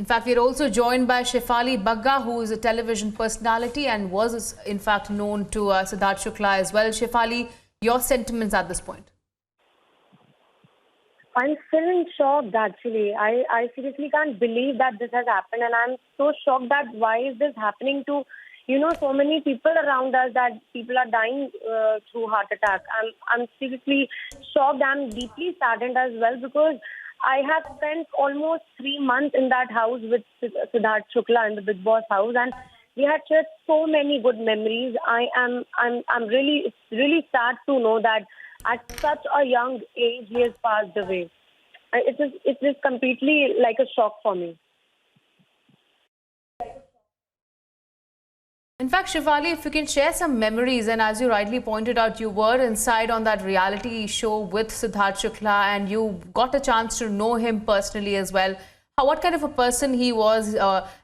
fact, we're also joined by Shefali Bagga, who is a television personality and was, in fact, known to Siddharth Shukla as well. Shefali, your sentiments at this point? I'm still in shock, actually. I seriously can't believe that this has happened, and I'm so shocked that why is this happening to, so many people around us, that people are dying through heart attack. I'm seriously shocked. I'm deeply saddened as well, because I have spent almost 3 months in that house with Siddharth Shukla in the Bigg Boss house, and we had shared so many good memories. I'm really sad to know that at such a young age he has passed away. It is completely like a shock for me. In fact, Shefali, if you can share some memories, and as you rightly pointed out, you were inside on that reality show with Siddharth Shukla and you got a chance to know him personally as well. What kind of a person he was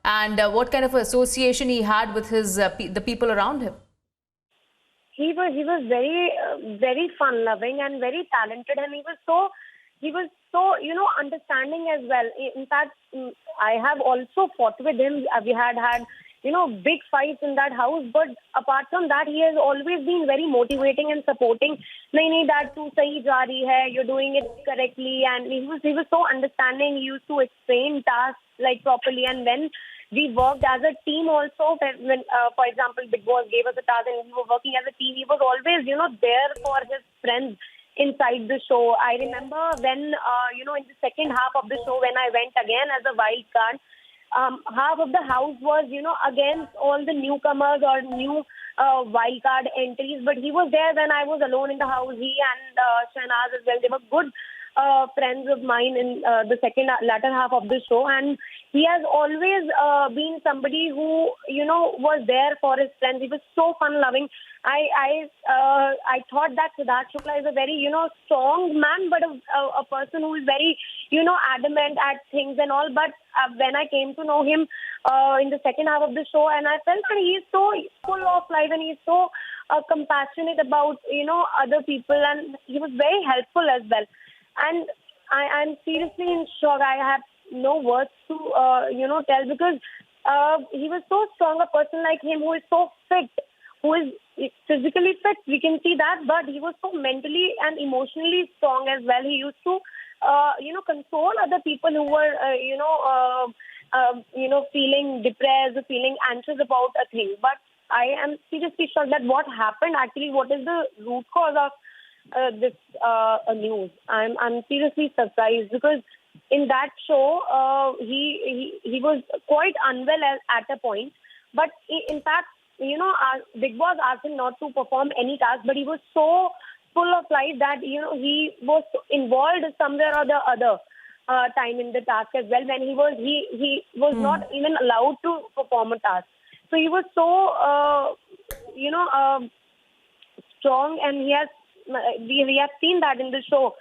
and what kind of association he had with his the people around him? He was very fun loving and very talented, and he was so understanding as well. In fact, I have also fought with him. We had big fights in that house, but apart from that, he has always been very motivating and supporting. Nahi, that tu sahi ja rahi hai, you're doing it correctly, and he was so understanding. He used to explain tasks like properly, and when we worked as a team also, when for example Bigg Boss gave us a task and we were working as a team, he was always there for his friends inside the show. I remember when in the second half of the show, when I went again as a wild card, half of the house was against all the newcomers or new wild card entries, but he was there when I was alone in the house. He and Shahnaz as well, they were good friends of mine in the latter half of the show, and he has always been somebody who was there for his friends. He was so fun loving. I thought that Siddharth Shukla is a very strong man, but a person who is very adamant at things and all. But when I came to know him in the second half of the show, and I felt that he is so full of life and he's so compassionate about other people, and he was very helpful as well. And I'm seriously in shock. I have no words to tell, because he was so strong. A person like him who is so fit, who is physically fit, we can see that, but he was so mentally and emotionally strong as well. He used to console other people who were feeling depressed or feeling anxious about a thing. But I am seriously shocked that what happened actually. What is the root cause of this news? I'm seriously surprised, because in that show he was quite unwell at a point, but in fact Bigg Boss asked him not to perform any task, but he was so full of life that he was involved somewhere or the other time in the task as well, when he was not even allowed to perform a task. So he was so strong, and we have seen that in the show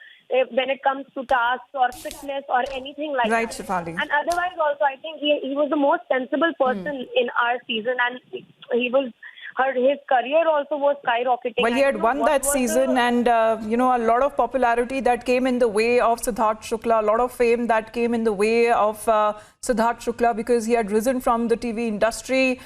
when it comes to tasks or fitness or anything like right, that. Shefali. And otherwise also, I think he was the most sensible person in our season, and his career also was skyrocketing. Well, he had won that season, and a lot of popularity that came in the way of Siddharth Shukla, a lot of fame that came in the way of Siddharth Shukla, because he had risen from the TV industry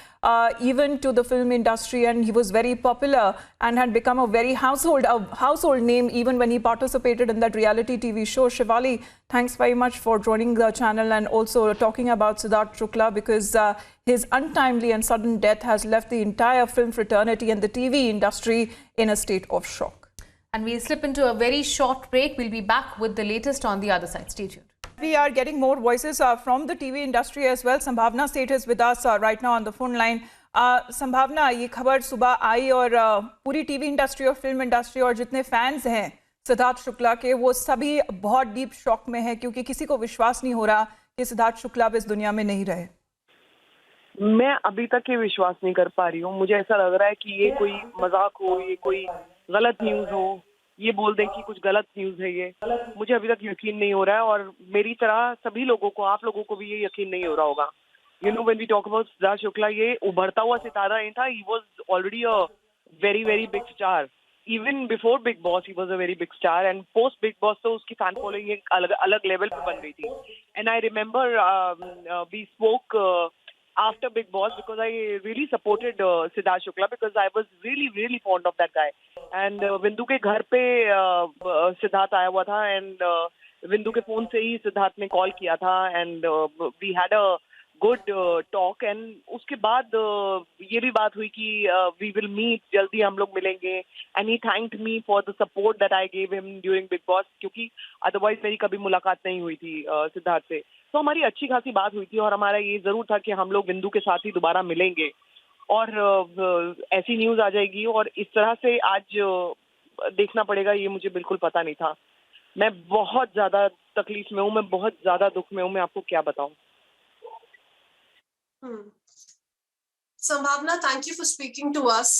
even to the film industry, and he was very popular and had become a very household name even when he participated in that reality TV show. Shefali, thanks very much for joining the channel and also talking about Siddharth Shukla, because his untimely and sudden death has left the entire film fraternity and the TV industry in a state of shock. And we'll slip into a very short break. We'll be back with the latest on the other side. Stay tuned. We are getting more voices from the TV industry as well. Sambhavna Seth is with us right now on the phone line. Sambhavna, ये खबर सुबह आई और पूरी TV industry और film industry और जितने fans हैं सिद्धार्थ शुक्ला के, वो सभी बहुत डीप शॉक में हैं, क्योंकि किसी को विश्वास नहीं हो रहा कि सिद्धार्थ शुक्ला अब इस दुनिया में नहीं रहे। मैं अभी तक ये विश्वास नहीं कर पा रही हूँ। मुझे ऐसा लग रहा है कि ये कोई मजाक हो, ये कोई गलत न्यूज हो, ये बोल दें कि कुछ गलत न्यूज है। ये मुझे अभी तक यकीन नहीं हो रहा है, और मेरी तरह सभी लोगों को, आप लोगों को भी ये यकीन नहीं हो रहा होगा। when we talk about Siddharth Shukla, ये उभरता हुआ सितारा नहीं था। He was already a very very big star. Even before big boss he was a very big star, and post big boss तो उसकी फैन फॉलोइंग एक अलग अलग लेवल पे बन गई थी. And I remember we spoke after Big Boss because I really supported Siddharth Shukla because I was really fond of that guy. And Vindu के घर पे सिद्धार्थ आया हुआ था, and विंदु के फोन से ही सिद्धार्थ ने कॉल किया था, and we had a good talk. And उसके बाद ये भी बात हुई कि we will meet, जल्दी हम लोग मिलेंगे. And he thanked me for the support that I gave him during Big Boss, क्योंकि otherwise मेरी कभी मुलाकात नहीं हुई थी सिद्धार्थ से. तो हमारी अच्छी खासी बात हुई थी, और हमारा ये जरूर था कि हम लोग बिंदु के साथ ही दोबारा मिलेंगे. और ऐसी न्यूज आ जाएगी और इस तरह से आज देखना पड़ेगा, ये मुझे बिल्कुल पता नहीं था. मैं बहुत ज्यादा तकलीफ में हूँ, मैं बहुत ज्यादा दुख में हूँ, मैं आपको क्या बताऊँ. Sambhavna, thank you for speaking to us.